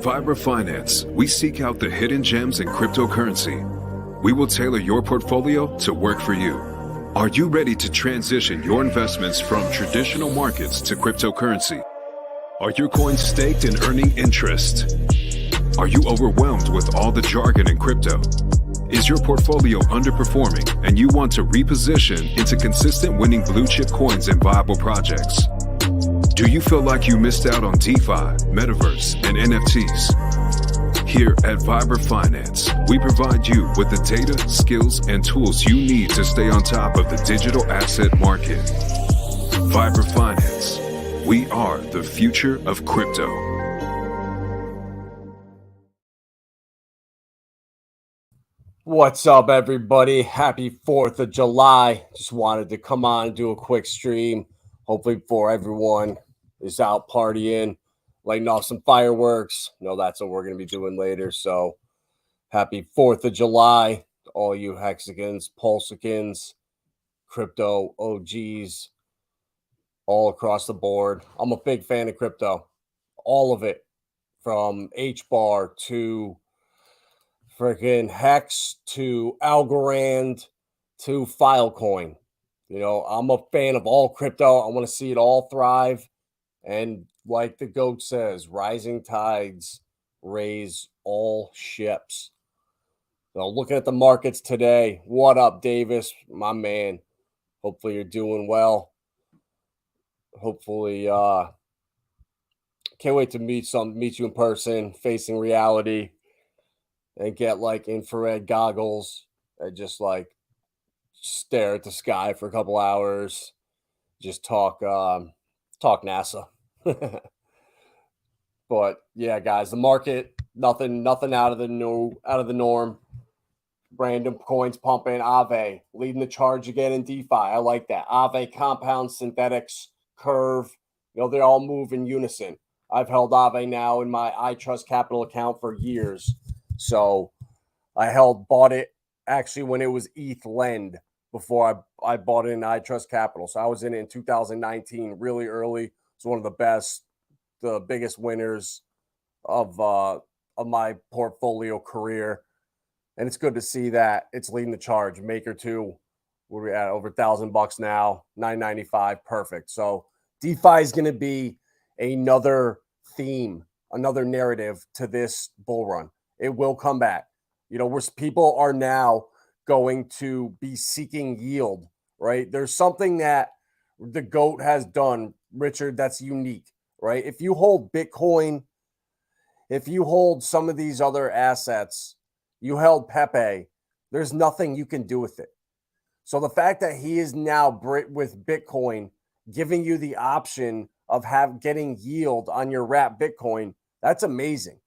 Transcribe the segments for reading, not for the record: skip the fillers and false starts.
Vibra Finance, we seek out the hidden gems in cryptocurrency. We will tailor your portfolio to work for you. Are you ready to transition your investments from traditional markets to cryptocurrency? Are your coins staked and earning interest? Are you overwhelmed with all the jargon in crypto? Is your portfolio underperforming and you want to reposition into consistent winning blue chip coins and viable projects? Do you feel like you missed out on DeFi, Metaverse, and NFTs? Here at Vibra Finance, we provide you with the data, skills, and tools you need to stay on top of the digital asset market. Vibra Finance, we are the future of crypto. What's up, everybody? Happy 4th of July. Just wanted to come on and do a quick stream. Hopefully before everyone is out partying, lighting off some fireworks. No, that's what we're going to be doing later. So happy 4th of July to all you hexagons, pulsachins, crypto OGs, all across the board. I'm a big fan of crypto. All of it, from HBAR to freaking Hex to Algorand to Filecoin. You know, I'm a fan of all crypto. I want to see it all thrive. And like the GOAT says, rising tides raise all ships. So looking at the markets today, what up, Davis, my man? Hopefully you're doing well. Hopefully, can't wait to meet you in person, facing reality, and get like infrared goggles and just like stare at the sky for a couple hours, just talk NASA. But yeah, guys, the market, nothing out of the norm. Random coins pumping. Aave leading the charge again in DeFi. I like that. Aave, compound, synthetics, curve. You know, they all move in unison. I've held Aave now in my ITRUST capital account for years. So I bought it actually when it was ETH Lend before I bought it in ITRUST Capital. So I was in it in 2019, really early. It's one of the biggest winners of my portfolio career. And it's good to see that it's leading the charge. Maker 2, we're at over $1,000 now, $9.95, perfect. So DeFi is going to be another theme, another narrative to this bull run. It will come back. You know, people are now going to be seeking yield, right? There's something that the GOAT has done, Richard, that's unique, right? If you hold Bitcoin, if you hold some of these other assets, you held Pepe, there's nothing you can do with it. So the fact that he is now with Bitcoin giving you the option of getting yield on your wrapped Bitcoin, that's amazing.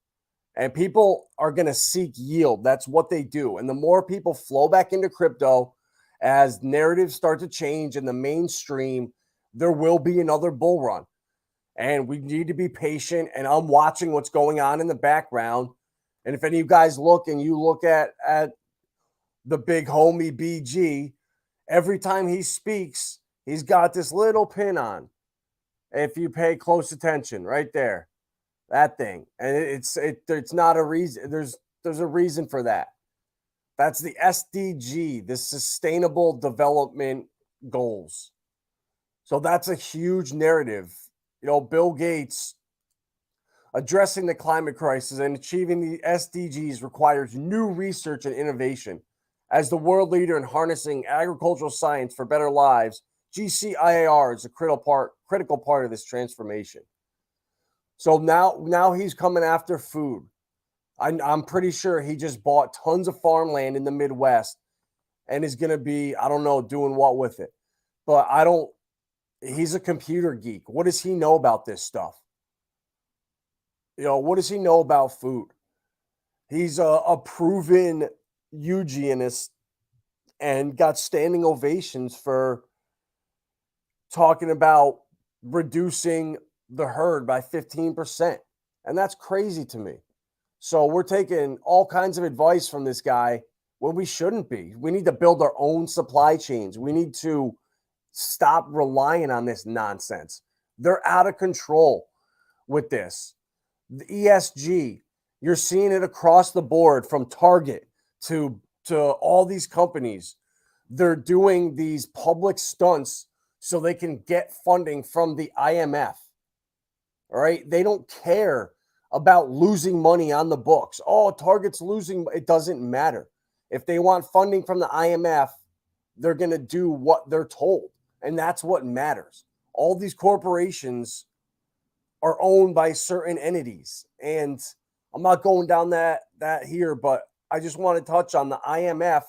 And people are going to seek yield. That's what they do. And the more people flow back into crypto, as narratives start to change in the mainstream, there will be another bull run. And we need to be patient. And I'm watching what's going on in the background. And if any of you guys look at the big homie BG, every time he speaks, he's got this little pin on. If you pay close attention right there. That thing. And it's not a reason. There's a reason for that. That's the SDG, the Sustainable Development Goals. So that's a huge narrative. You know, Bill Gates addressing the climate crisis and achieving the SDGs requires new research and innovation. As the world leader in harnessing agricultural science for better lives, GCIAR is a critical part of this transformation. So now he's coming after food. I'm pretty sure he just bought tons of farmland in the Midwest and is going to be, I don't know, doing what with it. But he's a computer geek. What does he know about this stuff? You know, what does he know about food? He's a proven eugenist and got standing ovations for talking about reducing the herd by 15%. And that's crazy to me. So we're taking all kinds of advice from this guy when we shouldn't be. We need to build our own supply chains. We need to stop relying on this nonsense. They're out of control with this. The ESG, you're seeing it across the board from Target to all these companies. They're doing these public stunts so they can get funding from the IMF. All right. They don't care about losing money on the books. Oh, Target's losing. It doesn't matter. If they want funding from the IMF, they're going to do what they're told. And that's what matters. All these corporations are owned by certain entities. And I'm not going down that here, but I just want to touch on the IMF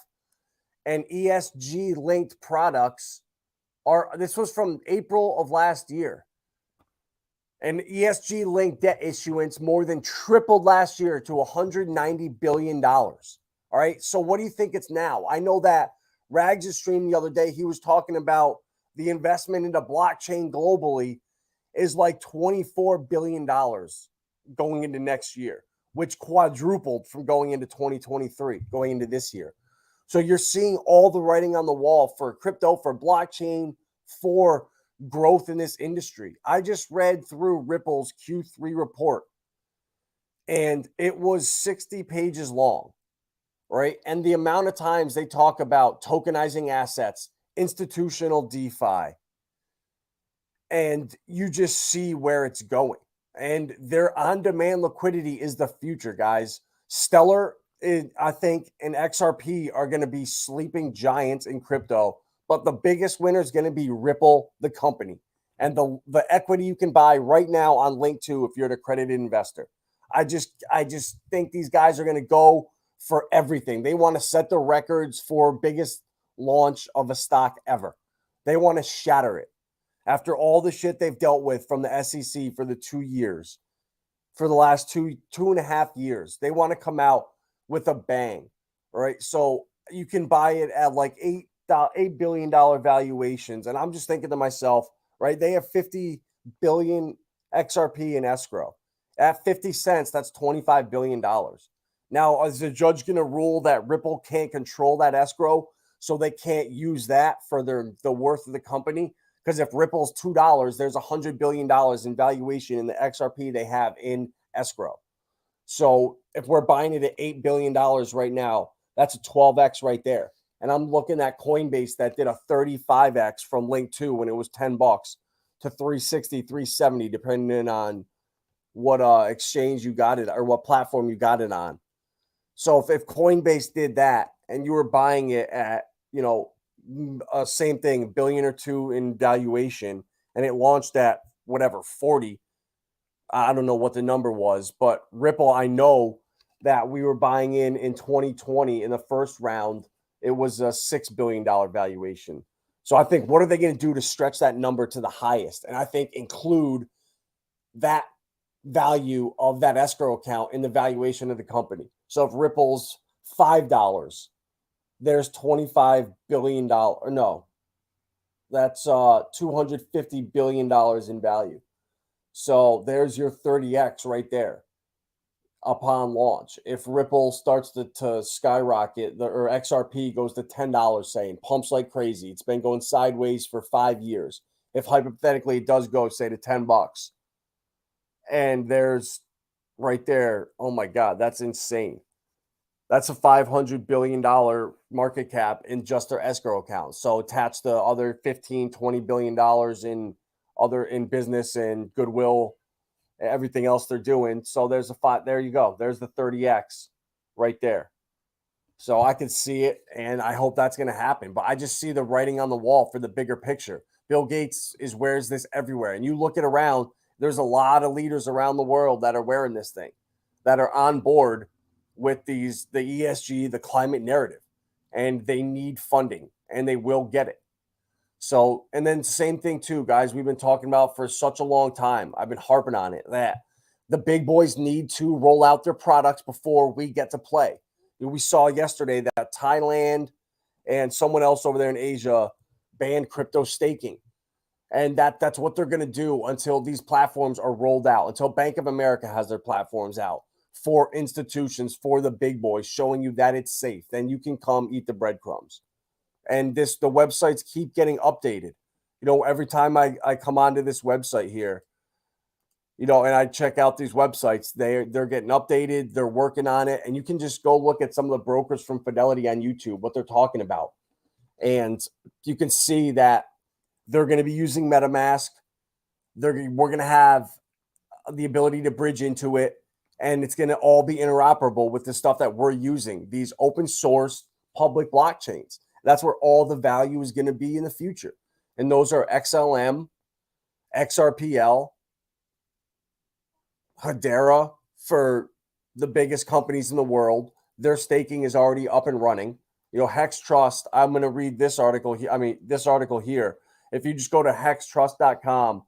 and ESG linked products. This was from April of last year. And ESG linked debt issuance more than tripled last year to $190 billion. All right. So what do you think it's now? I know that Rags' stream the other day, he was talking about the investment into blockchain globally is like $24 billion going into next year, which quadrupled from going into 2023, going into this year. So you're seeing all the writing on the wall for crypto, for blockchain, for growth in this industry. I just read through Ripple's Q3 report, and it was 60 pages long, right? And the amount of times they talk about tokenizing assets, institutional DeFi, and you just see where it's going. And their on-demand liquidity is the future, guys. Stellar, I think, and XRP are going to be sleeping giants in crypto, but the biggest winner is going to be Ripple, the company, and the equity you can buy right now on Link2 if you're an accredited investor. I just think these guys are going to go for everything. They want to set the records for biggest launch of a stock ever. They want to shatter it. After all the shit they've dealt with from the SEC for the 2 years, for the last two and a half years, they want to come out with a bang, right? So you can buy it at like $8 billion valuations. And I'm just thinking to myself, right? They have 50 billion XRP in escrow. At 50 cents, that's $25 billion. Now, is the judge going to rule that Ripple can't control that escrow so they can't use that for the worth of the company? Because if Ripple's $2, there's $100 billion in valuation in the XRP they have in escrow. So if we're buying it at $8 billion right now, that's a 12x right there. And I'm looking at Coinbase that did a 35x from Link2 when it was $10 to 360, 370, depending on what exchange you got it or what platform you got it on. So if Coinbase did that and you were buying it at, same thing, $1 billion or $2 billion in valuation, and it launched at whatever, 40. I don't know what the number was, but Ripple, I know that we were buying in 2020 in the first round. It was a $6 billion valuation. So I think, what are they going to do to stretch that number to the highest? And I think include that value of that escrow account in the valuation of the company. So if Ripple's $5, there's $25 billion. No, that's $250 billion in value. So there's your 30x right there upon launch. If Ripple starts to skyrocket, or XRP goes to $10, saying pumps like crazy, it's been going sideways for 5 years. If hypothetically it does go, say, to $10, and there's right there, oh my God, that's insane. That's a $500 billion market cap in just their escrow account. So attach the other $15-20 billion in business and goodwill, everything else they're doing. So there's there you go. There's the 30x right there. So I can see it, and I hope that's going to happen. But I just see the writing on the wall for the bigger picture. Bill Gates wears this everywhere. And you look it around, there's a lot of leaders around the world that are wearing this thing, that are on board with the ESG, the climate narrative, and they need funding, and they will get it. So, and then same thing too, guys, we've been talking about for such a long time. I've been harping on it that the big boys need to roll out their products before we get to play. We saw yesterday that Thailand and someone else over there in Asia banned crypto staking. And that's what they're going to do until these platforms are rolled out, until Bank of America has their platforms out for institutions, for the big boys, showing you that it's safe. Then you can come eat the breadcrumbs. And the websites keep getting updated. Every time I come onto this website here, And I check out these websites. They're getting updated. They're working on it. And you can just go look at some of the brokers from Fidelity on YouTube, what they're talking about. And you can see that they're going to be using MetaMask. We're going to have the ability to bridge into it. And it's going to all be interoperable with the stuff that we're using, these open source public blockchains. That's where all the value is going to be in the future. And those are XLM, XRPL, Hedera for the biggest companies in the world. Their staking is already up and running. Hex Trust, I'm going to read this article here. This article here. If you just go to hextrust.com,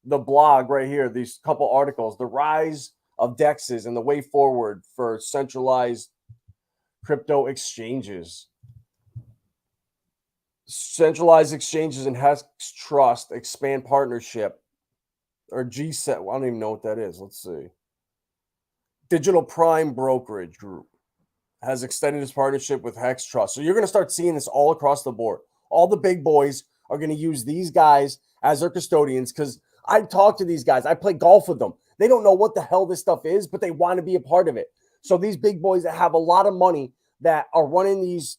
the blog right here, these couple articles, the rise of DEXs and the way forward for centralized crypto exchanges. Centralized exchanges and Hex Trust expand partnership. Or GSET, I don't even know what that is. Let's see. Digital Prime Brokerage Group has extended its partnership with Hex Trust. So you're going to start seeing this all across the board. All the big boys are going to use these guys as their custodians because I talk to these guys. I play golf with them. They don't know what the hell this stuff is, but they want to be a part of it. So these big boys that have a lot of money that are running these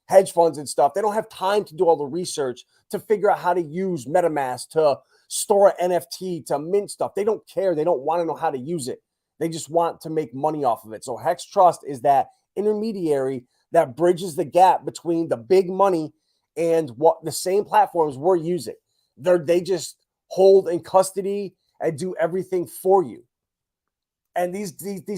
hedge funds and stuff, they don't have time to do all the research to figure out how to use MetaMask to store an NFT, to mint stuff. They don't care. They don't want to know how to use it. They just want to make money off of it. So Hex Trust is that intermediary that bridges the gap between the big money and what the same platforms we're using. They just hold in custody and do everything for you. And these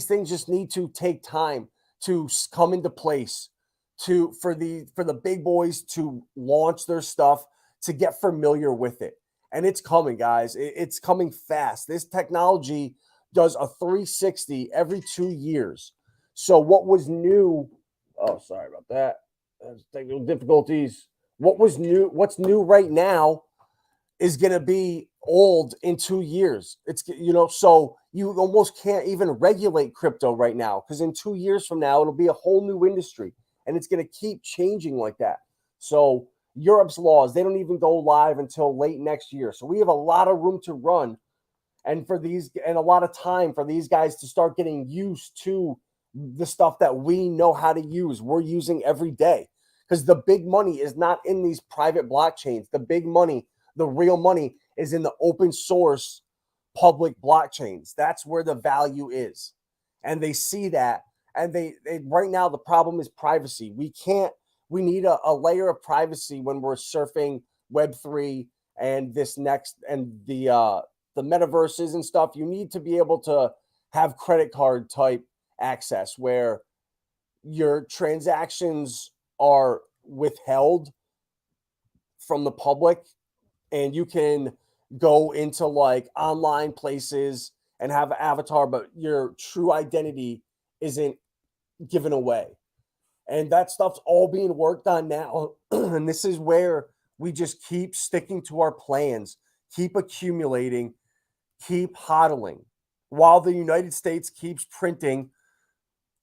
things just need to take time to come into place for the big boys to launch their stuff, to get familiar with it. And it's coming, guys. It's coming fast. This technology does a 360 every 2 years. So what was new? Oh, sorry about that. Technical difficulties. What's new right now is going to be old in 2 years. It's, so you almost can't even regulate crypto right now because in 2 years from now, it'll be a whole new industry and it's going to keep changing like that. So Europe's laws, they don't even go live until late next year. So we have a lot of room to run and a lot of time for these guys to start getting used to the stuff that we know how to use. We're using every day because the big money is not in these private blockchains. The big money, the real money is in the open source public blockchains. That's where the value is. And they see that. And they right now, the problem is privacy. We need a layer of privacy when we're surfing Web3 and this next and the metaverses and stuff. You need to be able to have credit card type access where your transactions are withheld from the public and you can go into like online places and have an avatar, but your true identity isn't given away. And that stuff's all being worked on now. And this is where we just keep sticking to our plans, keep accumulating, keep hodling, while the United States keeps printing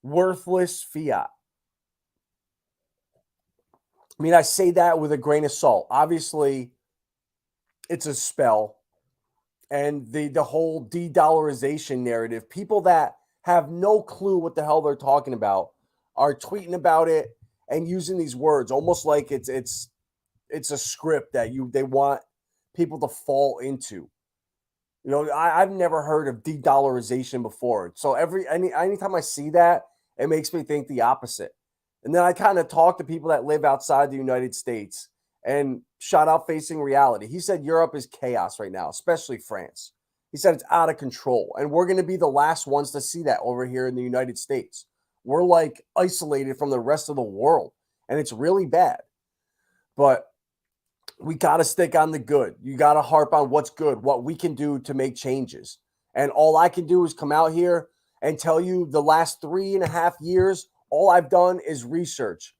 worthless fiat. I say that with a grain of salt. Obviously, it's a spell. And the whole de-dollarization narrative, people that have no clue what the hell they're talking about are tweeting about it and using these words almost like it's a script that they want people to fall into. I've never heard of de-dollarization before. So anytime I see that, it makes me think the opposite. And then I kind of talk to people that live outside the United States and shout out Facing Reality. He said Europe is chaos right now, especially France. He said it's out of control. And we're going to be the last ones to see that over here in the United States. We're like isolated from the rest of the world. And it's really bad. But we got to stick on the good. You got to harp on what's good, what we can do to make changes. And all I can do is come out here and tell you the last 3.5 years, all I've done is research.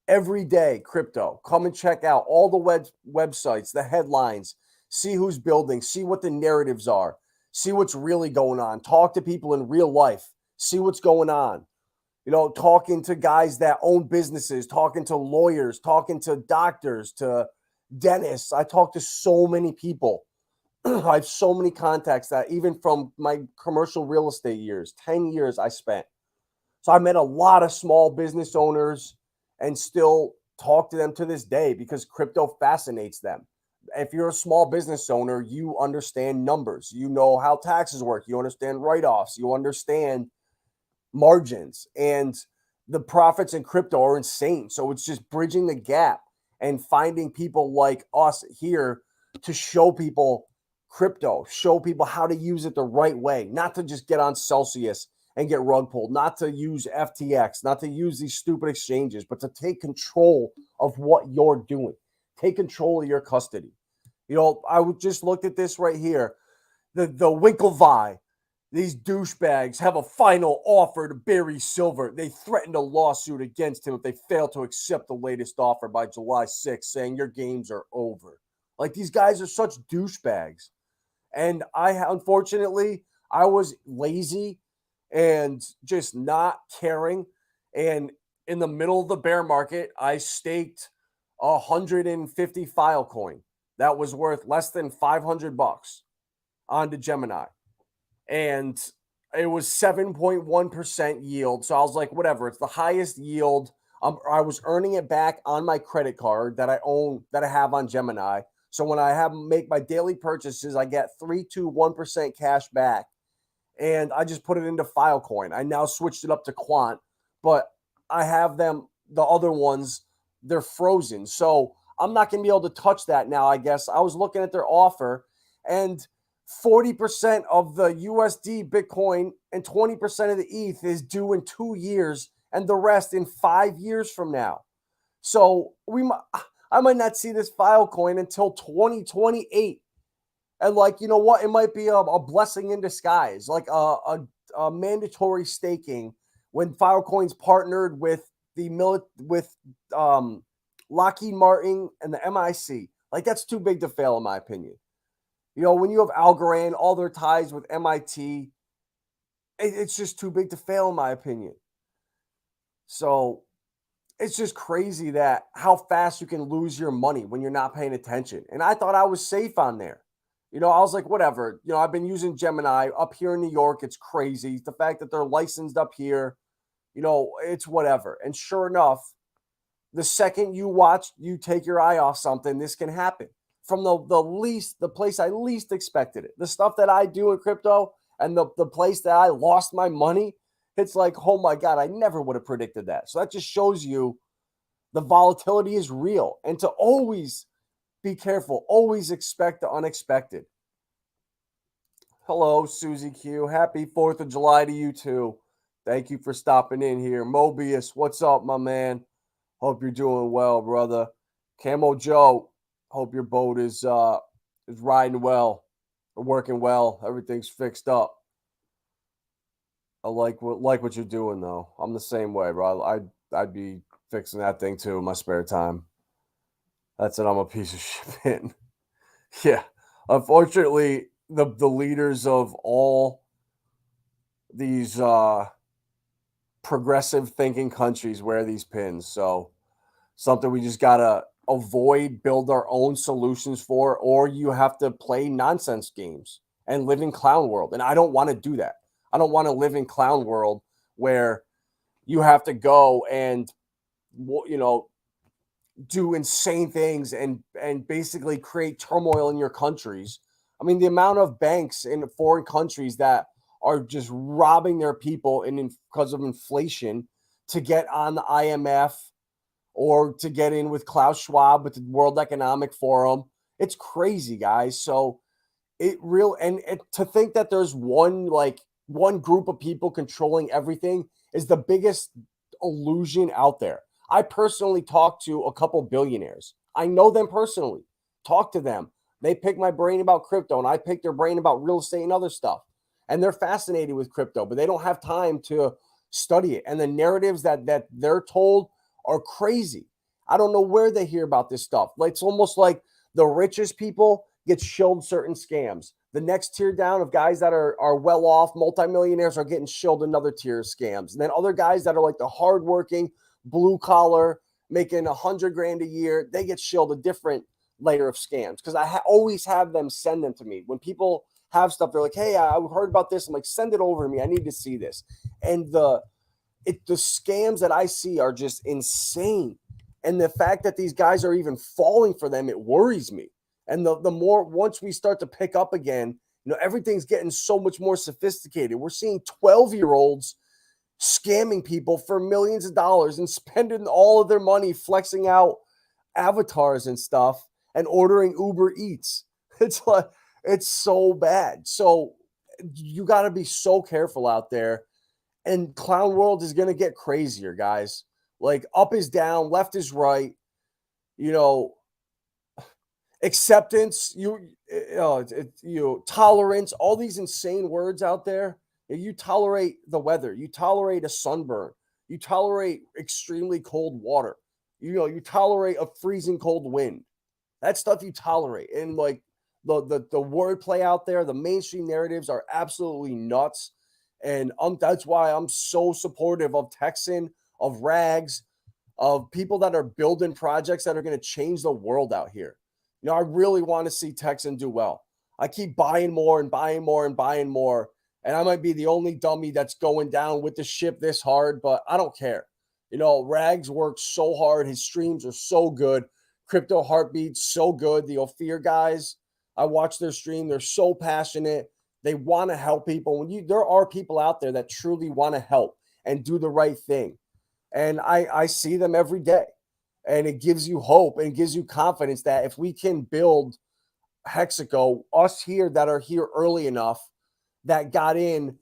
Every day, crypto. Come and check out all the websites, the headlines, see who's building, see what the narratives are, see what's really going on. Talk to people in real life, see what's going on. Talking to guys that own businesses, talking to lawyers, talking to doctors, to dentists. I talk to so many people I have so many contacts that even from my commercial real estate years, 10 years I spent. So I met a lot of small business owners and still talk to them to this day because crypto fascinates them. If you're a small business owner, you understand numbers. You know how taxes work. You understand write-offs. You understand margins. And the profits in crypto are insane. So it's just bridging the gap and finding people like us here to show people crypto, show people how to use it the right way, not to just get on Celsius and get rug pulled, not to use FTX, not to use these stupid exchanges, but to take control of what you're doing. Take control of your custody. You know, I just looked at this right here. The Winklevii, these douchebags have a final offer to Barry Silver. They threatened a lawsuit against him if they fail to accept the latest offer by July 6th, saying your games are over. Like, these guys are such douchebags. And unfortunately, I was lazy and just not caring. And in the middle of the bear market, I staked 150 Filecoin that was worth less than $500 onto Gemini. And it was 7.1% yield. So I was like, whatever, it's the highest yield. I was earning it back on my credit card that I own, that I have on Gemini. So when I make my daily purchases, I get 3 to 1% cash back. And I just put it into Filecoin. I now switched it up to Quant, but I have them, the other ones, they're frozen. So I'm not going to be able to touch that now, I guess. I was looking at their offer, and 40% of the USD Bitcoin and 20% of the ETH is due in 2 years, and the rest in 5 years from now. So I might not see this Filecoin until 2028. And like, you know what? It might be a blessing in disguise, like a mandatory staking when Filecoin's partnered with Lockheed Martin and the MIC. Like, that's too big to fail, in my opinion. You know, when you have Algorand, all their ties with MIT, it's just too big to fail, in my opinion. So it's just crazy that how fast you can lose your money when you're not paying attention. And I thought I was safe on there. You know, I was like, whatever. You know, I've been using Gemini up here in New York. It's crazy. The fact that they're licensed up here, you know, it's whatever. And sure enough, the second you take your eye off something, this can happen. From the place I least expected it. The stuff that I do in crypto and the place that I lost my money, it's like, oh my God, I never would have predicted that. So that just shows you the volatility is real. And to always be careful, always expect the unexpected. Hello, Susie Q. Happy 4th of July to you too. Thank you for stopping in here. Mobius, what's up, my man? Hope you're doing well, brother. Camo Joe, hope your boat is riding well or working well. Everything's fixed up. I like what you're doing, though. I'm the same way, bro. I'd be fixing that thing too in my spare time. That's it. I'm a piece of shit. Yeah. Unfortunately, the leaders of all these progressive thinking countries wear these pins. So something we just gotta avoid, build our own solutions for, or you have to play nonsense games and live in clown world. And I don't want to do that. I don't want to live in clown world where you have to go and, you know, do insane things and basically create turmoil in your countries. I mean, the amount of banks in foreign countries that are just robbing their people because of inflation to get on the IMF or to get in with Klaus Schwab with the World Economic Forum. It's crazy, guys. So to think that there's one group of people controlling everything is the biggest illusion out there. I personally talked to a couple billionaires. I know them personally. Talk to them. They pick my brain about crypto, and I pick their brain about real estate and other stuff. And they're fascinated with crypto, but they don't have time to study it. And the narratives that they're told are crazy. I don't know where they hear about this stuff. It's almost like the richest people get shilled certain scams. The next tier down of guys that are well off, multimillionaires, are getting shilled another tier of scams. And then other guys that are like the hardworking, blue collar, making $100,000 a year, they get shilled a different layer of scams, because I always have them send them to me. When people have stuff, they're like, hey, I heard about this. I'm like, send it over to me. I need to see this. And the scams that I see are just insane. And the fact that these guys are even falling for them, it worries me. And the more, once we start to pick up again, everything's getting so much more sophisticated. We're seeing 12-year-olds scamming people for millions of dollars and spending all of their money flexing out avatars and stuff and ordering Uber Eats. It's like, it's so bad. So you got to be so careful out there. And clown world is going to get crazier, guys. Like, up is down, left is right. Acceptance, tolerance, all these insane words out there. You tolerate the weather. You tolerate a sunburn. You tolerate extremely cold water. You tolerate a freezing cold wind. That stuff you tolerate. And like the wordplay out there, the mainstream narratives are absolutely nuts. And that's why I'm so supportive of Texan, of Rags, of people that are building projects that are going to change the world out here. I really want to see Texan do well. I keep buying more and buying more and buying more. And I might be the only dummy that's going down with the ship this hard, but I don't care. Rags works so hard. His streams are so good. Crypto Heartbeat's so good. The Ophir guys, I watch their stream. They're so passionate. They want to help people. There are people out there that truly want to help and do the right thing. And I see them every day. And it gives you hope and gives you confidence that if we can build Hexaco, us here that are here early enough, that got in,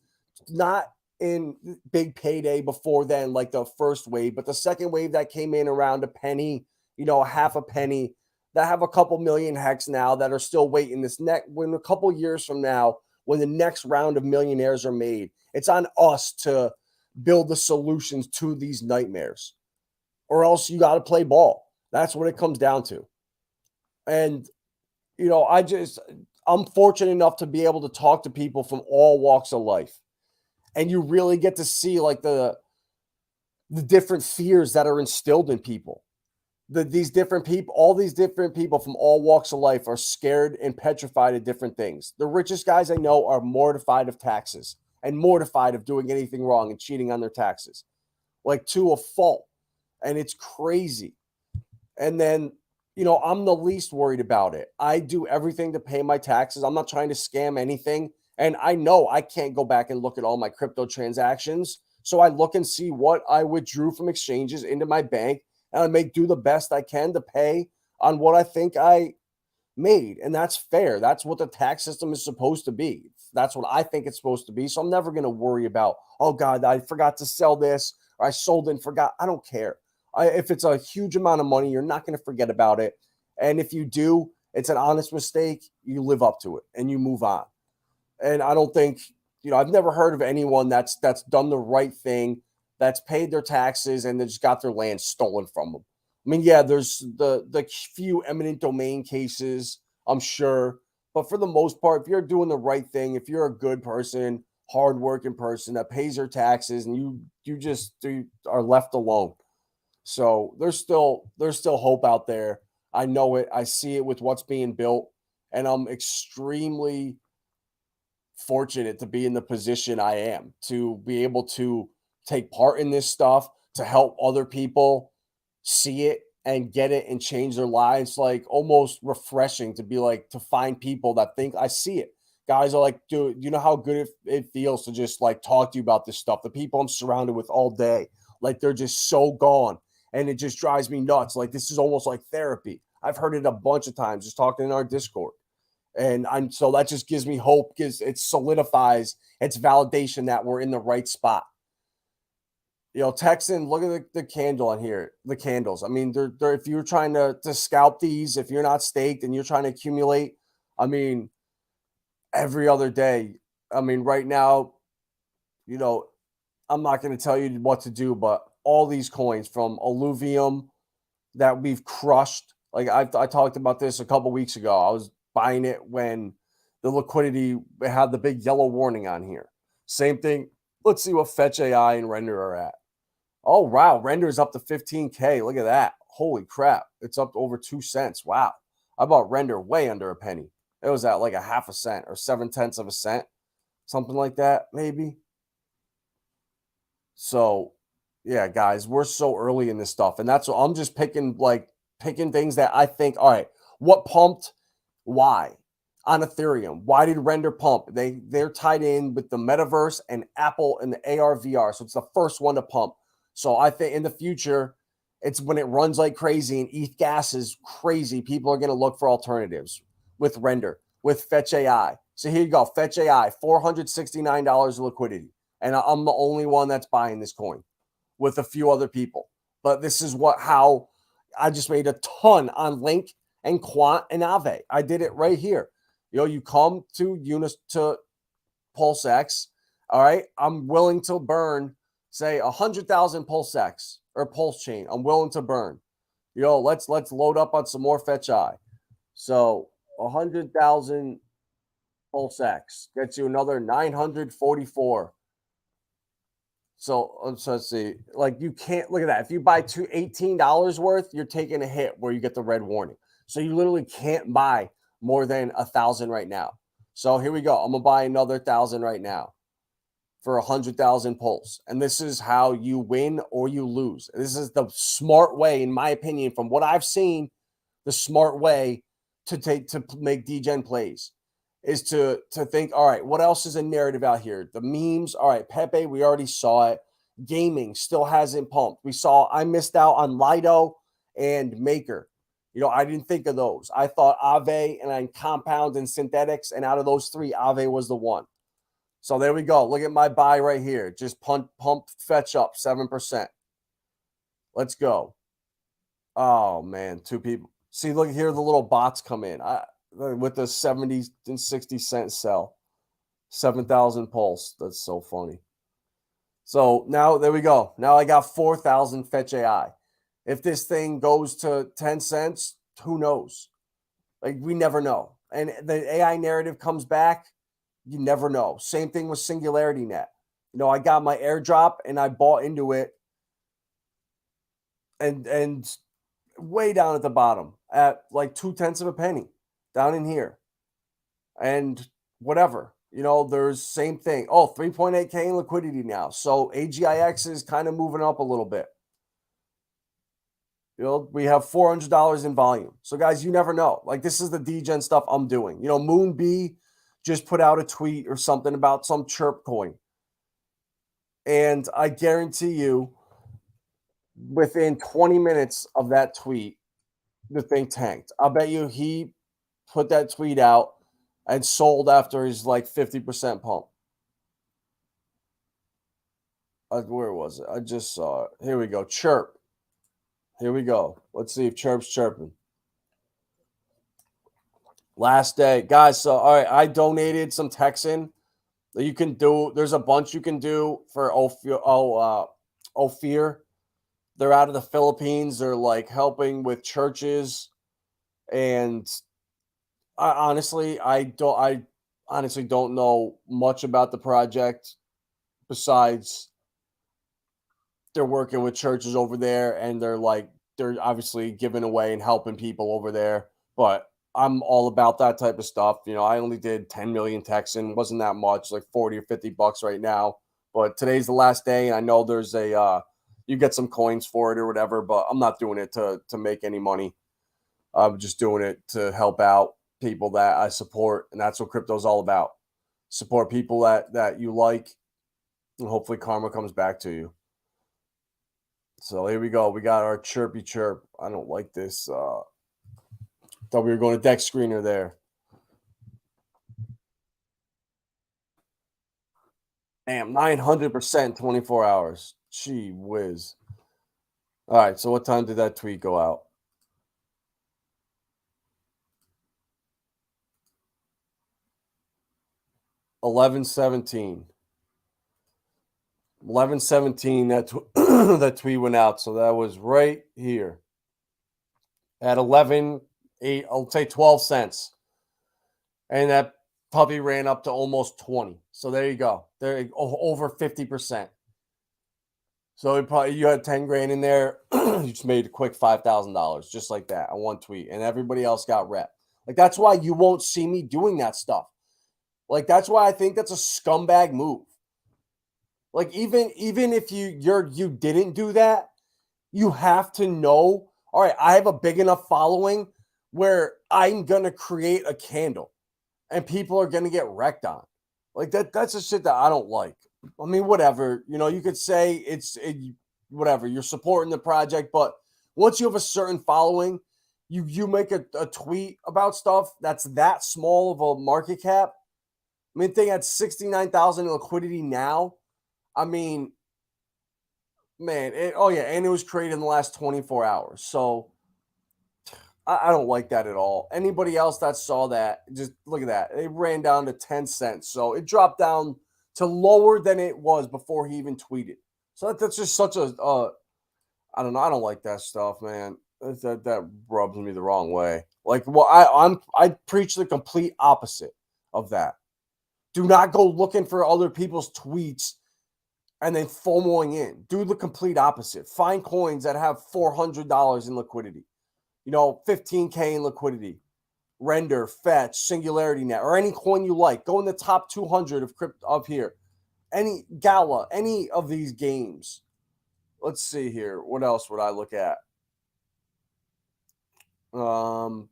not in big payday before then, like the first wave, but the second wave that came in around a penny, half a penny, that have a couple million hex now that are still waiting when a couple years from now, when the next round of millionaires are made, it's on us to build the solutions to these nightmares. Or else you got to play ball. That's what it comes down to. And, I'm fortunate enough to be able to talk to people from all walks of life. And you really get to see like the different fears that are instilled in people. These different people, all these different people from all walks of life are scared and petrified of different things. The richest guys I know are mortified of taxes and mortified of doing anything wrong and cheating on their taxes, like to a fault. And it's crazy. And then, I'm the least worried about it. I do everything to pay my taxes. I'm not trying to scam anything. And I know I can't go back and look at all my crypto transactions. So I look and see what I withdrew from exchanges into my bank. And I do the best I can to pay on what I think I made. And that's fair. That's what the tax system is supposed to be. That's what I think it's supposed to be. So I'm never going to worry about, oh God, I forgot to sell this, or I sold it and forgot. I don't care. If it's a huge amount of money, you're not going to forget about it. And if you do, it's an honest mistake. You live up to it and you move on. And I don't think, I've never heard of anyone that's done the right thing, that's paid their taxes and they just got their land stolen from them. I mean, yeah, there's the few eminent domain cases, I'm sure. But for the most part, if you're doing the right thing, if you're a good person, hardworking person that pays their taxes and you are left alone. So there's still hope out there. I know it. I see it with what's being built, and I'm extremely fortunate to be in the position I am, to be able to take part in this stuff, to help other people see it and get it and change their lives. Like, almost refreshing to be like, to find people that think I see it. Guys are like, dude, you know how good it feels to just like talk to you about this stuff. The people I'm surrounded with all day, like, they're just so gone. And it just drives me nuts. Like, this is almost like therapy. I've heard it a bunch of times just talking in our Discord. And so that just gives me hope, because it solidifies, it's validation that we're in the right spot. Texan, look at the candle on here, the candles. I mean, they're if you're trying to scalp these, if you're not staked and you're trying to accumulate, I mean, every other day. I mean, right now, I'm not going to tell you what to do, but all these coins from Alluvium that we've crushed. Like, I talked about this a couple weeks ago. I was buying it when the liquidity had the big yellow warning on here. Same thing. Let's see what FetchAI and Render are at. Oh, wow. Render is up to 15K. Look at that. Holy crap. It's up to over 2 cents. Wow. I bought render way under a penny. It was at like a half a cent or 7/10 of a cent, something like that, maybe. So, yeah, guys, we're so early in this stuff. And that's what I'm just picking things that I think, all right, what pumped? Why? On Ethereum. Why did render pump? They're tied in with the metaverse and Apple and the AR VR. So it's the first one to pump. So I think in the future, it's when it runs like crazy and ETH gas is crazy. People are going to look for alternatives with render, with FetchAI. So here you go, FetchAI, $469 liquidity. And I'm the only one that's buying this coin with a few other people. But this is how I just made a ton on Link and Quant and Aave. I did it right here. You come to PulseX. All right. I'm willing to burn, say, 100,000 PulseX or Pulsechain. I'm willing to burn. Let's load up on some more FetchAI. So 100,000 PulseX gets you another 944. So let's see. Like, you can't look at that. If you buy $18 worth, you're taking a hit where you get the red warning. So you literally can't buy more than 1,000 right now. So here we go. I'm gonna buy another 1,000 right now for 100,000 pulse. And this is how you win or you lose. This is the smart way, in my opinion, from what I've seen, the smart way to make degen plays is to think, all right, what else is a narrative out here? The memes, all right, Pepe, we already saw it. Gaming still hasn't pumped. I missed out on Lido and Maker. I didn't think of those. I thought Aave and then Compound and Synthetics, and out of those three, Aave was the one. So there we go. Look at my buy right here. Just pump fetch up 7%. Let's go. Oh, man, 2 people. See, look here, the little bots come in. With the 70 and 60 cent sell, 7,000 pulse. That's so funny. So now there we go. Now I got 4,000 FetchAI. If this thing goes to 10 cents, who knows? Like, we never know. And the AI narrative comes back, you never know. Same thing with Singularity Net. I got my airdrop and I bought into it, and way down at the bottom at like 2/10 of a penny. Down in here. And whatever, there's same thing. Oh, 3.8K in liquidity now. So AGIX is kind of moving up a little bit. We have $400 in volume. So guys, you never know. Like, this is the degen stuff I'm doing. Moon B just put out a tweet or something about some chirp coin. And I guarantee you, within 20 minutes of that tweet, the thing tanked. I'll bet you he put that tweet out and sold after his like 50% pump. Where was it? I just saw it. Here we go. Chirp. Here we go. Let's see if Chirp's chirping. Last day. Guys, so all right, I donated some Texan that you can do. There's a bunch you can do for Ophir. They're out of the Philippines. They're like helping with churches. And I honestly don't know much about the project besides they're working with churches over there, and they're obviously giving away and helping people over there. But I'm all about that type of stuff. I only did 10 million Texan, wasn't that much, like 40 or 50 bucks right now. But today's the last day, and I know there's you get some coins for it or whatever, but I'm not doing it to make any money. I'm just doing it to help out people that I support, and that's what crypto's all about. Support people that you like, and hopefully karma comes back to you. So here we go. We got our chirpy chirp. I don't like this. Thought we were going to deck screener there. Damn, 900% 24 hours. Gee whiz. All right, so what time did that tweet go out? 11:17. 11:17. That tweet went out. So that was right here at 11:08. I'll say 12 cents, and that puppy ran up to almost 20. So there you go. There over 50%. So you had 10 grand in there, you just made a quick $5,000 just like that on one tweet, and everybody else got rep. Like, that's why you won't see me doing that stuff. Like, that's why I think that's a scumbag move. Like, even if you didn't do that, you have to know, all right, I have a big enough following where I'm gonna create a candle and people are gonna get wrecked on. Like, that's the shit that I don't like. I mean, whatever, you could say whatever, you're supporting the project, but once you have a certain following, you make a tweet about stuff that's that small of a market cap. I mean, thing at 69,000 in liquidity now. I mean, man, and it was created in the last 24 hours. So I don't like that at all. Anybody else that saw that, just look at that. It ran down to 10 cents. So it dropped down to lower than it was before he even tweeted. So that's just such a, I don't know. I don't like that stuff, man. That rubs me the wrong way. Like, well, I preach the complete opposite of that. Do not go looking for other people's tweets and then FOMOing in. Do the complete opposite. Find coins that have $400 in liquidity. 15K in liquidity. Render, Fetch, Singularity Net, or any coin you like. Go in the top 200 of crypto up here. Any Gala, any of these games. Let's see here. What else would I look at? Where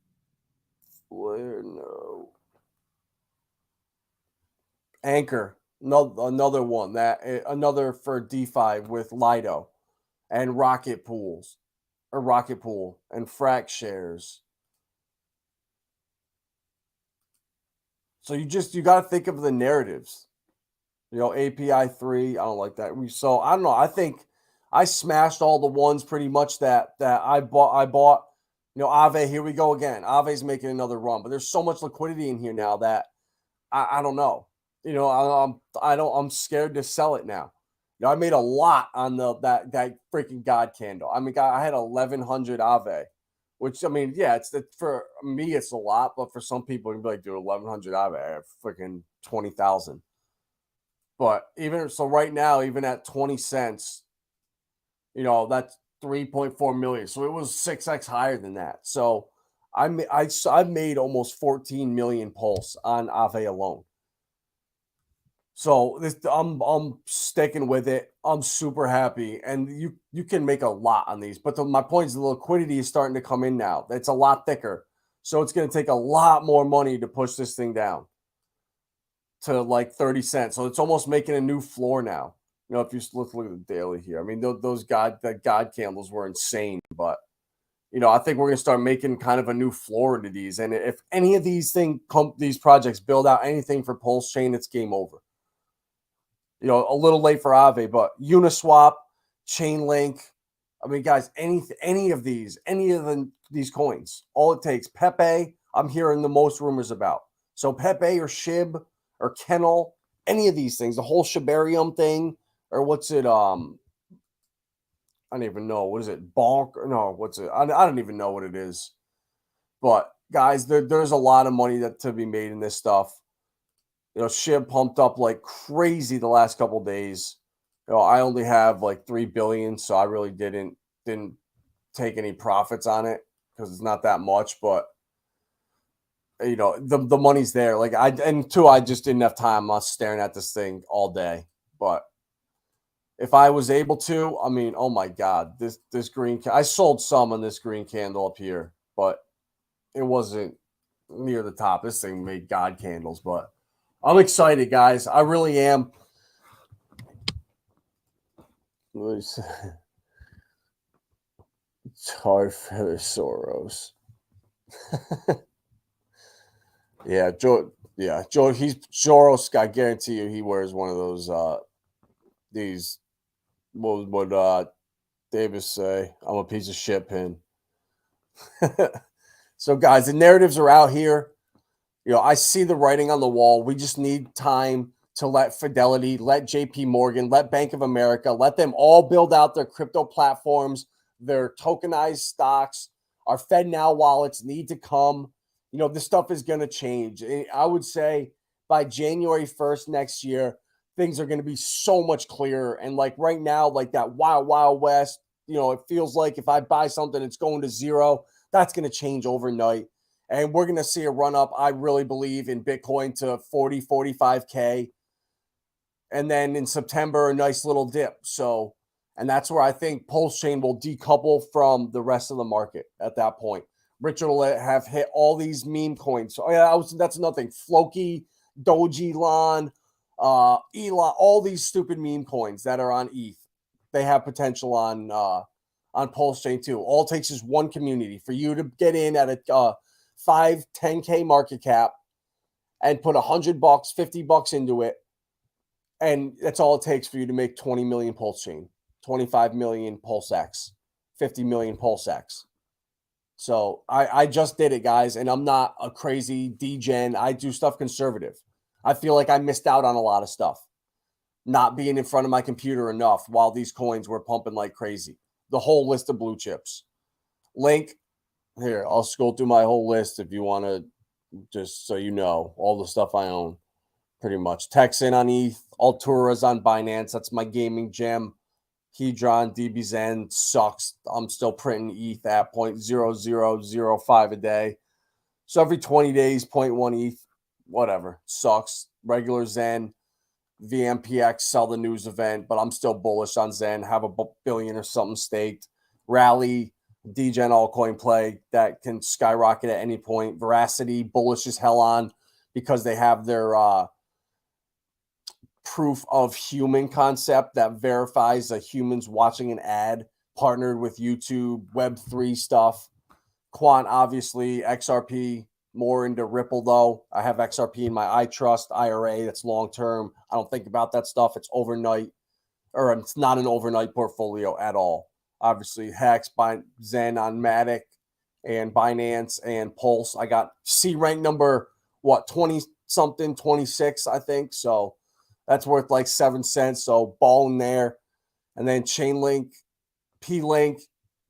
no. Anchor, another one another for DeFi with Lido and Rocket Pool and Frac shares. So you got to think of the narratives. API 3, I don't like that. I don't know. I think I smashed all the ones pretty much that I bought. Aave, here we go again. Aave's making another run, but there's so much liquidity in here now that I don't know. I'm scared to sell it now. I made a lot on that freaking God candle. I mean, I had 1,100 Aave, which, I mean, yeah, for me it's a lot, but for some people you'd be like, dude, 1,100 Aave, I have freaking 20,000. But even so, right now, even at 20 cents, that's 3.4 million. So it was 6x higher than that. So I've made almost 14 million pulse on Aave alone. So I'm sticking with it. I'm super happy, and you can make a lot on these. But my point is the liquidity is starting to come in now. It's a lot thicker, so it's going to take a lot more money to push this thing down to like 30 cents. So it's almost making a new floor now. If you look at the daily here, I mean those God candles were insane, but I think we're going to start making kind of a new floor into these. And if any of these these projects build out anything for Pulse Chain, it's game over. A little late for Aave, but Uniswap, Chainlink. I mean, guys, any of these coins, all it takes. Pepe, I'm hearing the most rumors about. So Pepe or Shib or Kennel, any of these things, the whole Shibarium thing, or what's it? I don't even know. What is it? Bonk? No, what's it? I don't even know what it is. But guys, there's a lot of money to be made in this stuff. Shib pumped up like crazy the last couple of days. I only have like 3 billion, so I really didn't take any profits on it because it's not that much. But the money's there. Like I just didn't have time. I was staring at this thing all day. But if I was able to, I mean, oh my God, this green. I sold some on this green candle up here, but it wasn't near the top. This thing made God candles, but. I'm excited, guys. I really am. Tar Feather Soros. Yeah, Joe. He's Soros. I guarantee you, he wears one of those. These. What would Davis say? I'm a piece of shit pin. So, guys, the narratives are out here. I see the writing on the wall. We just need time to let Fidelity, let JP Morgan, let Bank of America, let them all build out their crypto platforms, their tokenized stocks. Our FedNow wallets need to come. This stuff is going to change. I would say by January 1st next year, things are going to be so much clearer. And like right now, like that wild, wild west, it feels like if I buy something, it's going to zero. That's going to change overnight. And we're going to see a run up, I really believe, in Bitcoin to 40, 45K. And then in September, a nice little dip. So, and that's where I think Pulsechain will decouple from the rest of the market at that point. Richard will have hit all these meme coins. So yeah, that's nothing. Floki, Doji, Lon, Elon, all these stupid meme coins that are on ETH. They have potential on Pulsechain too. All it takes is one community for you to get in at a 5, 10K market cap and put $100, $50 into it. And that's all it takes for you to make 20 million Pulsechain, 25 million PulseX, 50 million PulseX. So I just did it, guys, and I'm not a crazy degen. I do stuff conservative. I feel like I missed out on a lot of stuff, not being in front of my computer enough while these coins were pumping like crazy. The whole list of blue chips. Link, here, I'll scroll through my whole list if you want to, just so you know, all the stuff I own. Pretty much. Texan on ETH, Altura's on Binance. That's my gaming gem. Hedron, DBZen sucks. I'm still printing ETH at 0.0005 a day. So every 20 days, 0.1 ETH, whatever. Sucks. Regular Zen, VMPX, sell the news event, but I'm still bullish on Zen. Have a billion or something staked. Rally, DGen altcoin play that can skyrocket at any point. Veracity, bullish as hell on because they have their proof of human concept that verifies that humans watching an ad, partnered with YouTube, Web3 stuff. Quant, obviously, XRP, more into Ripple though. I have XRP in my ITRUST IRA. That's long-term. I don't think about that stuff. It's overnight, or it's not an overnight portfolio at all. Obviously, Hex, Zen on Matic, and Binance and Pulse. I got C rank number, 20-something, 26, I think. So that's worth like 7 cents. So ball in there. And then Chainlink, P-Link,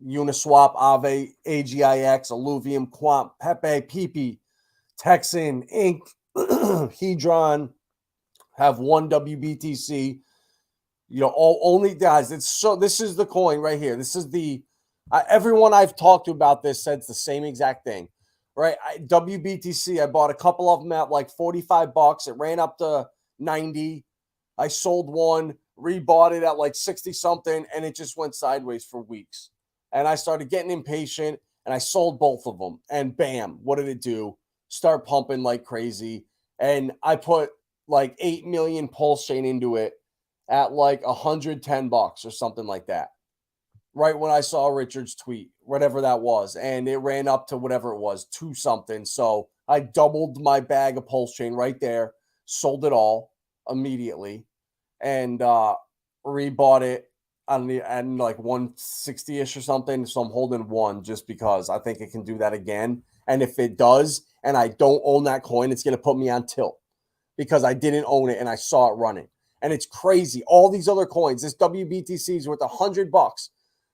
Uniswap, Aave, AGIX, Alluvium, Quant, Pepe, Pepe, Texan, Inc., Hedron, have one WBTC. Only guys. This is the coin right here. This is the everyone I've talked to about this says the same exact thing, right? WBTC. I bought a couple of them at like $45. It ran up to 90. I sold one, rebought it at like 60 something, and it just went sideways for weeks. And I started getting impatient, and I sold both of them. And bam, what did it do? Start pumping like crazy. And I put like 8 million Pulsechain into it at like $110 or something like that. Right when I saw Richard's tweet, whatever that was. And it ran up to whatever it was, 2 something. So I doubled my bag of Pulsechain right there, sold it all immediately, and rebought it and like 160-ish or something. So I'm holding one just because I think it can do that again. And if it does, and I don't own that coin, it's going to put me on tilt because I didn't own it and I saw it running. And it's crazy. All these other coins, this WBTC is worth $100.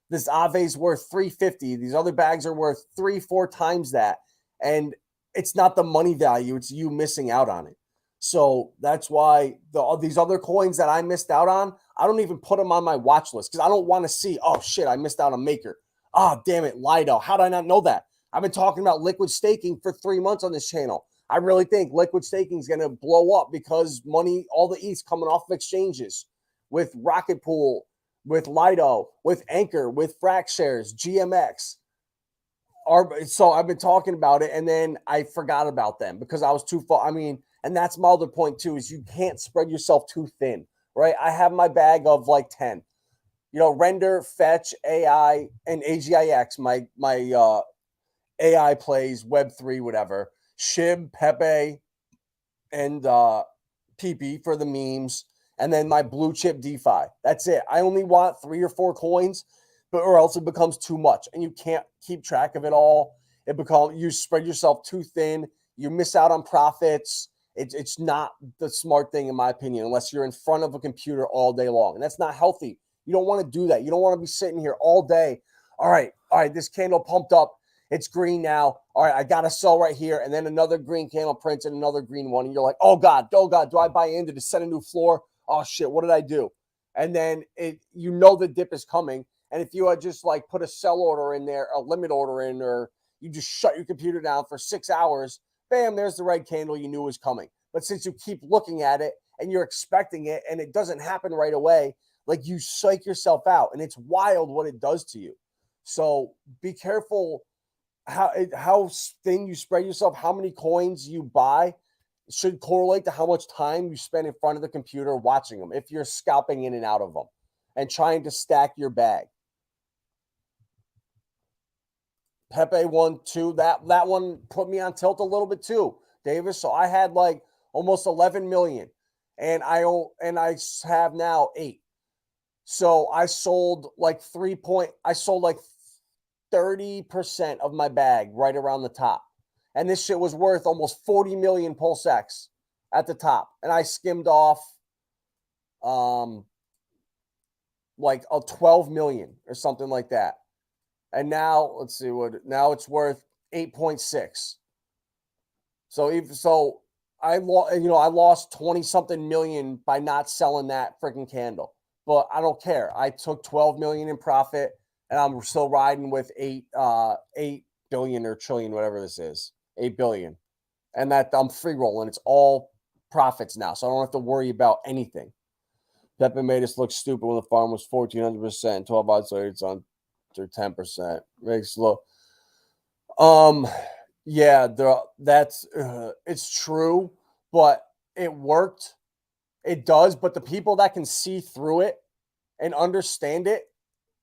This Aave is worth $350. These other bags are worth 3-4 times that. And it's not the money value. It's you missing out on it. So that's why these other coins that I missed out on, I don't even put them on my watch list because I don't want to see, oh, shit, I missed out on Maker. Oh, damn it, Lido. How did I not know that? I've been talking about liquid staking for 3 months on this channel. I really think liquid staking is going to blow up because all the ETH's coming off of exchanges with Rocket Pool, with Lido, with Anchor, with FracShares, GMX. So I've been talking about it, and then I forgot about them because I was too far. And that's my other point too, is you can't spread yourself too thin, right? I have my bag of like 10. Render, Fetch, AI, and AGIX, my AI plays, Web3, whatever. Shib, Pepe, and Pepe for the memes, and then my blue chip DeFi. That's it. I only want 3 or 4 coins, or else it becomes too much, and you can't keep track of it all. You spread yourself too thin. You miss out on profits. It's not the smart thing, in my opinion, unless you're in front of a computer all day long, and that's not healthy. You don't want to do that. You don't want to be sitting here all day. All right, this candle pumped up. It's green now. All right, I got to sell right here. And then another green candle prints and another green one. And you're like, oh God, do I buy in? Did it set a new floor? oh shit, what did I do? And then you know the dip is coming. And if you had just like put a sell order in there, a limit order in, or you just shut your computer down for 6 hours, bam, there's the red candle you knew was coming. But since you keep looking at it and you're expecting it and it doesn't happen right away, like you psych yourself out, and it's wild what it does to you. So be careful how thin you spread yourself, how many coins you buy should correlate to how much time you spend in front of the computer watching them if you're scalping in and out of them and trying to stack your bag. Pepe 1-2, that one put me on tilt a little bit too, Davis. So I had like almost 11 million, and I have now 8. So I sold like 30% of my bag right around the top. And this shit was worth almost 40 million PulseX at the top. And I skimmed off like a 12 million or something like that. And now, let's see now it's worth 8.6. So I lost 20 something million by not selling that freaking candle. But I don't care. I took 12 million in profit, and I'm still riding with 8 billion or trillion, whatever this is, 8 billion. And that I'm free rolling. It's all profits now. So I don't have to worry about anything. Pepe made us look stupid when the farm was 1,400%. 12 odds later, it's on through 10%. Makes look. Yeah, that's it's true, but it worked. It does, but the people that can see through it and understand it,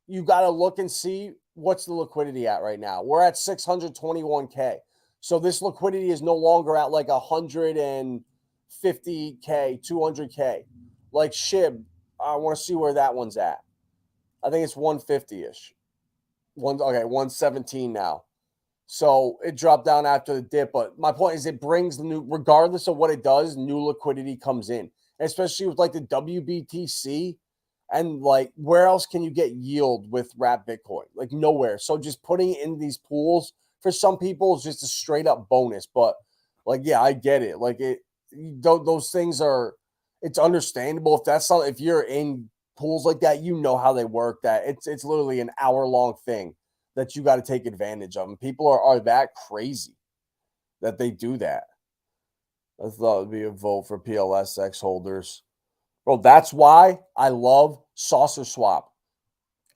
you got to look and see what's the liquidity at right now. We're at 621K. So this liquidity is no longer at like 150K, 200K. Like SHIB, I want to see where that one's at. I think it's 150-ish. 117 now. So it dropped down after the dip. But my point is it brings regardless of what it does, new liquidity comes in. Especially with like the WBTC, and like where else can you get yield with wrap Bitcoin? Like nowhere. So just putting it in these pools for some people is just a straight up bonus. But like, yeah, I get it. Like those things are, it's understandable. If you're in pools like that, you know how they work. That it's literally an hour-long thing that you got to take advantage of. And people are that crazy that they do that. I thought it would be a vote for PLSX holders. Bro, that's why I love SaucerSwap.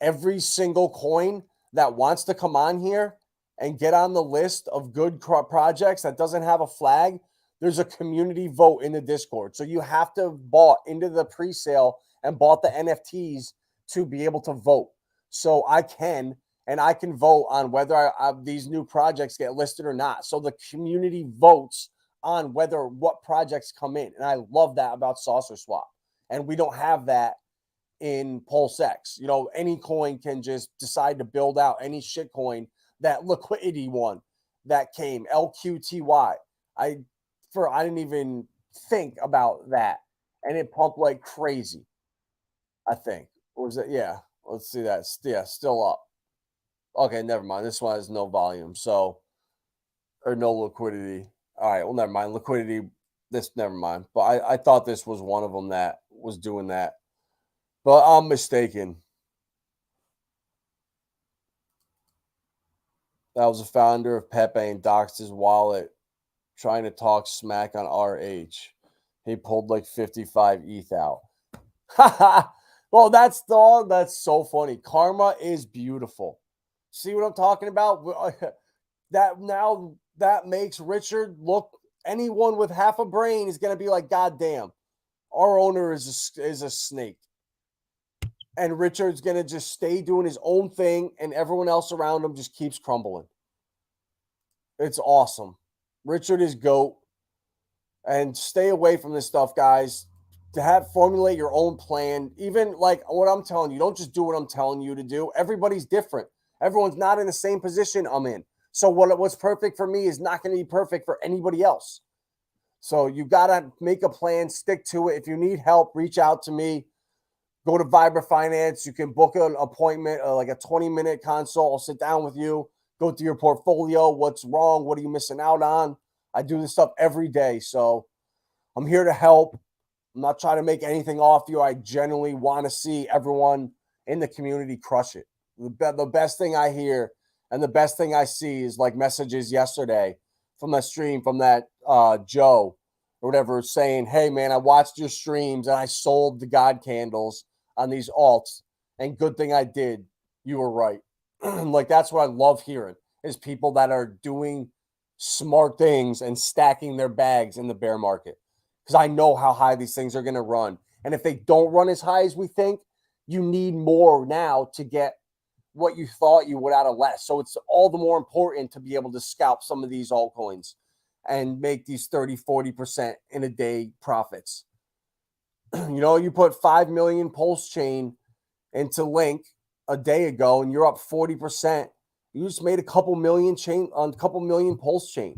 Every single coin that wants to come on here and get on the list of good projects that doesn't have a flag, there's a community vote in the Discord. So you have to have bought into the pre-sale and bought the NFTs to be able to vote. So I can vote on whether these new projects get listed or not. So the community votes on what projects come in. And I love that about SaucerSwap. And we don't have that in PulseX. Any coin can just decide to build out any shit coin. That liquidity one that came, LQTY. I didn't even think about that. And it pumped like crazy, I think. Or was it? Yeah. Let's see that. Yeah, still up. Okay, never mind. This one has no volume. Or no liquidity. All right, well, never mind. Liquidity, never mind. But I thought this was one of them that was doing that. But I'm mistaken. That was the founder of Pepe and doxed his wallet trying to talk smack on RH. He pulled like 55 ETH out. Well, that's so funny. Karma is beautiful. See what I'm talking about? That makes Richard look, anyone with half a brain is going to be like, God damn, our owner is a snake. And Richard's going to just stay doing his own thing, and everyone else around him just keeps crumbling. It's awesome. Richard is GOAT. And stay away from this stuff, guys. Formulate your own plan. Even like what I'm telling you, don't just do what I'm telling you to do. Everybody's different. Everyone's not in the same position I'm in. So what's perfect for me is not going to be perfect for anybody else. So you got to make a plan, stick to it. If you need help, reach out to me. Go to Vibra Finance. You can book an appointment, like a 20-minute consult. I'll sit down with you, go through your portfolio. What's wrong? What are you missing out on? I do this stuff every day. So I'm here to help. I'm not trying to make anything off you. I genuinely want to see everyone in the community crush it. The best thing I hear and the best thing I see is like messages yesterday from that stream from that Joe or whatever saying, hey, man, I watched your streams and I sold the God candles on these alts. And good thing I did. You were right. Like, that's what I love hearing is people that are doing smart things and stacking their bags in the bear market. Because I know how high these things are going to run. And if they don't run as high as we think, you need more now to get what you thought you would out of less. So it's all the more important to be able to scalp some of these altcoins and make these 30, 40% in a day profits. You put 5 million Pulsechain into Link a day ago and you're up 40%. You just made a couple million Pulsechain.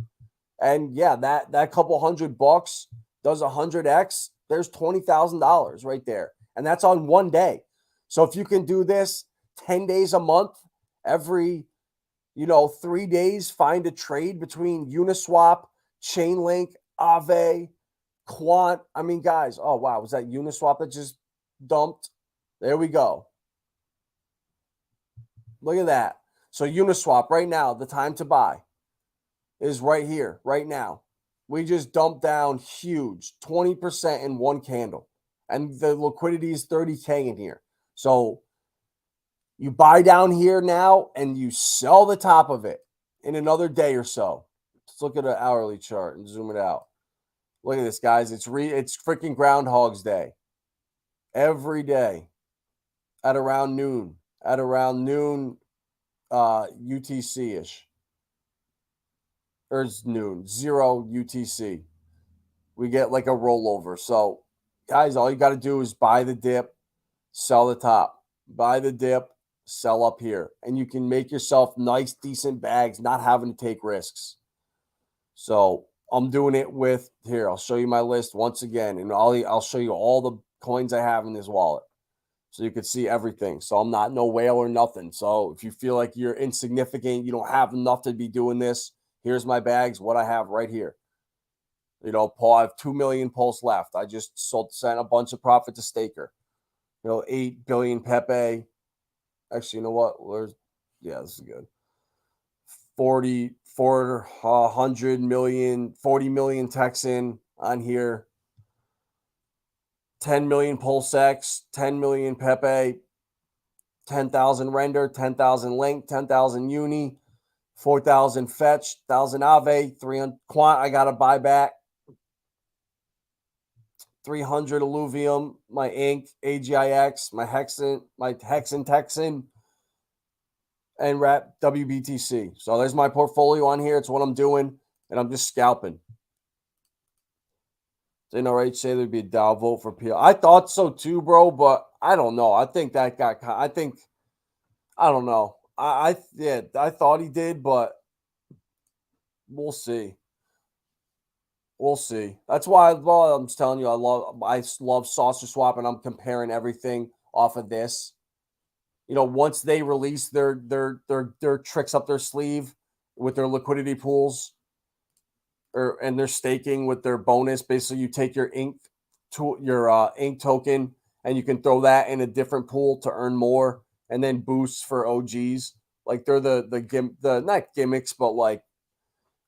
And yeah, that couple $100 does 100x. There's $20,000 right there. And that's on one day. So if you can do this 10 days a month, every 3 days, find a trade between Uniswap, Chainlink, Aave, Quant. I mean, guys, oh wow, was that Uniswap that just dumped? There we go. Look at that. So Uniswap right now, the time to buy is right here, right now. We just dumped down huge, 20% in one candle. And the liquidity is 30K in here. So you buy down here now and you sell the top of it in another day or so. Let's look at an hourly chart and zoom it out. Look at this, guys. It's freaking Groundhog's Day. Every day at around noon. UTC-ish. Or it's noon. 0 UTC. We get like a rollover. So, guys, all you got to do is buy the dip, sell the top. Buy the dip, sell up here. And you can make yourself nice, decent bags, not having to take risks. So I'm doing it with, here, I'll show you my list once again. And I'll show you all the coins I have in this wallet. So you can see everything. So I'm not no whale or nothing. So if you feel like you're insignificant, you don't have enough to be doing this, here's my bags, what I have right here. Paul, I have 2 million Pulse left. I just sent a bunch of profit to Staker. 8 billion Pepe. Actually, you know what? This is good. 400 million, 40 million Texan on here. 10 million PulseX, 10 million Pepe, 10,000 Render, 10,000 Link, 10,000 Uni, 4,000 Fetch, 1,000 Aave, 300 Quant. I got to buy back. 300 Alluvium, my Inc, AGIX, my Hex and Texan, and Wrap WBTC. So there's my portfolio on here. It's what I'm doing, and I'm just scalping. Didn't RH say there'd be a Dow vote for PL? I thought so too, bro, but I don't know. I think I don't know. I thought he did, but we'll see. We'll see. That's why I'm just telling you, I love SaucerSwap, and I'm comparing everything off of this. Once they release their tricks up their sleeve with their liquidity pools, and their staking with their bonus, basically you take your Inc token and you can throw that in a different pool to earn more, and then boosts for OGs. Like they're the not gimmicks, but like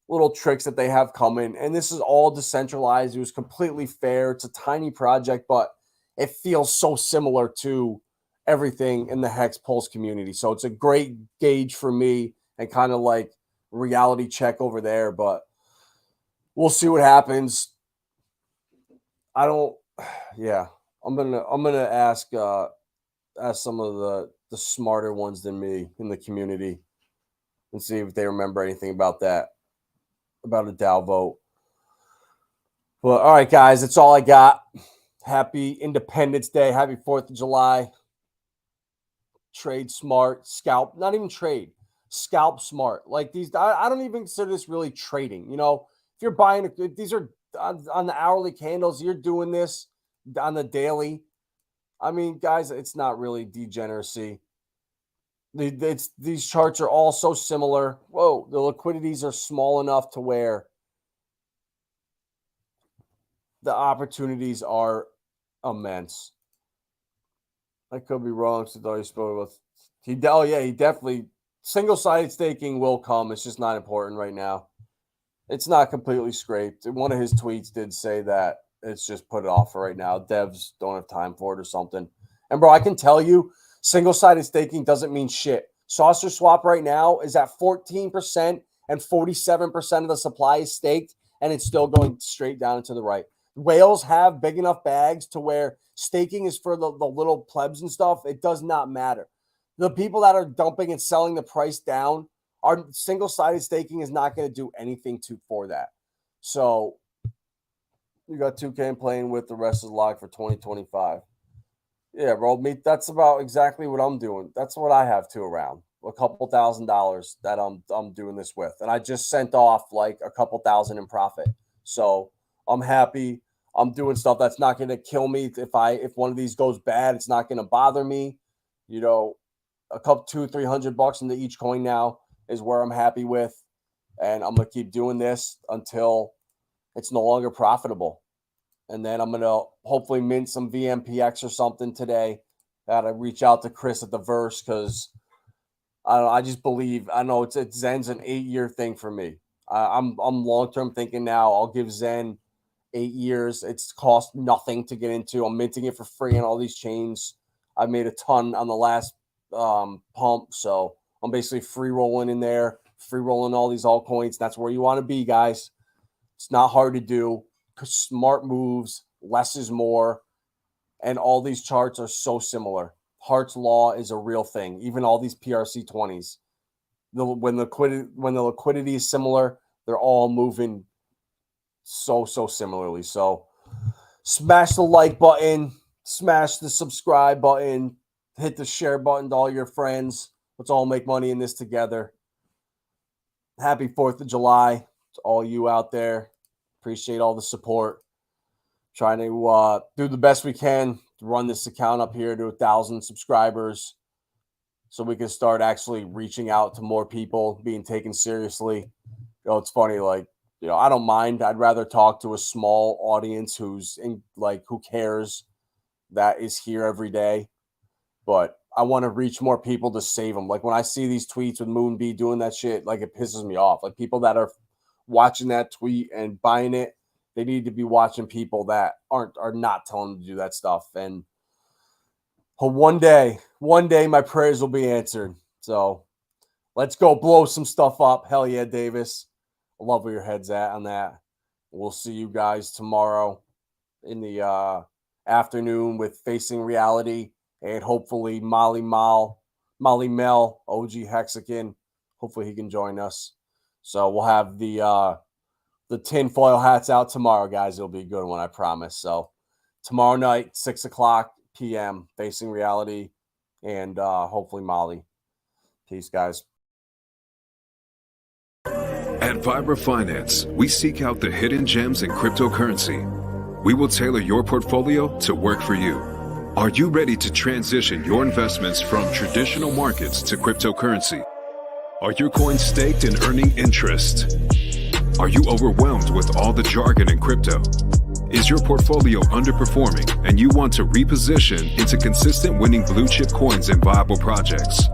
little tricks that they have coming. And this is all decentralized. It was completely fair. It's a tiny project, but it feels so similar to everything in the Hex Pulse community. So it's a great gauge for me and kind of like reality check over there, but we'll see what happens. I'm gonna ask some of the smarter ones than me in the community and see if they remember anything about that, about a Dow vote. But all right, guys, that's all I got. Happy Independence Day. Happy 4th of July. Trade smart, scalp, not even trade, scalp smart. Like these, I don't even consider this really trading. If you're buying, these are on the hourly candles, you're doing this on the daily. I mean, guys, it's not really degeneracy. These charts are all so similar. Whoa, the liquidities are small enough to where the opportunities are immense. I could be wrong. So he spoke with he definitely single-sided staking will come. It's just not important right now. It's not completely scraped. One of his tweets did say that it's just put it off for right now. Devs don't have time for it or something. And bro, I can tell you, single-sided staking doesn't mean shit. SaucerSwap right now is at 14% and 47% of the supply is staked, and it's still going straight down and to the right. Whales have big enough bags to where staking is for the little plebs and stuff. It does not matter. The people that are dumping and selling the price down, our single-sided staking is not going to do anything for that. So you got 2K playing with the rest of the log for 2025. Yeah, bro, that's about exactly what I'm doing. That's what I have too around. A couple $1,000s that I'm doing this with. And I just sent off like a couple thousand in profit. So I'm happy. I'm doing stuff that's not going to kill me. If one of these goes bad, it's not going to bother me. You know, a couple $200-300 into each coin now is where I'm happy with. And I'm going to keep doing this until it's no longer profitable. And then I'm going to hopefully mint some VMPX or something today. Gotta reach out to Chris at the Verse because I don't know, I just believe, I know it's Zen's an 8-year thing for me. I'm long-term thinking now. I'll give Zen 8 years. It's cost nothing to get into. I'm minting it for free on all these chains. I made a ton on the last pump. So I'm basically free rolling in there, free rolling all these altcoins. That's where you want to be, guys. It's not hard to do. Smart moves, less is more, and all these charts are so similar. Hart's law is a real thing. Even all these PRC20s, when the liquidity is similar, they're all moving so similarly. So smash the like button, smash the subscribe button, hit the share button to all your friends. Let's all make money in this together. Happy 4th of July to all you out there. Appreciate all the support. Trying to do the best we can to run this account up here to 1,000 subscribers so we can start actually reaching out to more people, being taken seriously. You know, it's funny, like, you know, I don't mind. I'd rather talk to a small audience who cares that is here every day. But I want to reach more people to save them. Like when I see these tweets with Moonbee doing that shit, like it pisses me off. Like people that are watching that tweet and buying it, they need to be watching people that are not telling them to do that stuff. And one day my prayers will be answered. So let's go blow some stuff up. Hell yeah, Davis. I love where your head's at on that. We'll see you guys tomorrow in the afternoon with Facing Reality and hopefully Molly Mel, OG Hexagon. Hopefully he can join us. So we'll have the tinfoil hats out tomorrow, guys. It'll be a good one, I promise. So tomorrow night, 6:00 p.m., Facing Reality, and hopefully Molly. Peace, guys. At Vibra Finance, we seek out the hidden gems in cryptocurrency. We will tailor your portfolio to work for you. Are you ready to transition your investments from traditional markets to cryptocurrency? Are your coins staked and earning interest? Are you overwhelmed with all the jargon in crypto? Is your portfolio underperforming and you want to reposition into consistent winning blue chip coins and viable projects?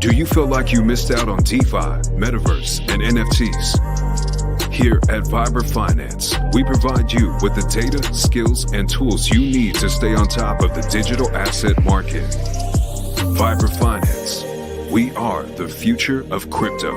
Do you feel like you missed out on DeFi, Metaverse, and NFTs? Here at Vibra Finance, we provide you with the data, skills, and tools you need to stay on top of the digital asset market. Vibra Finance. We are the future of crypto.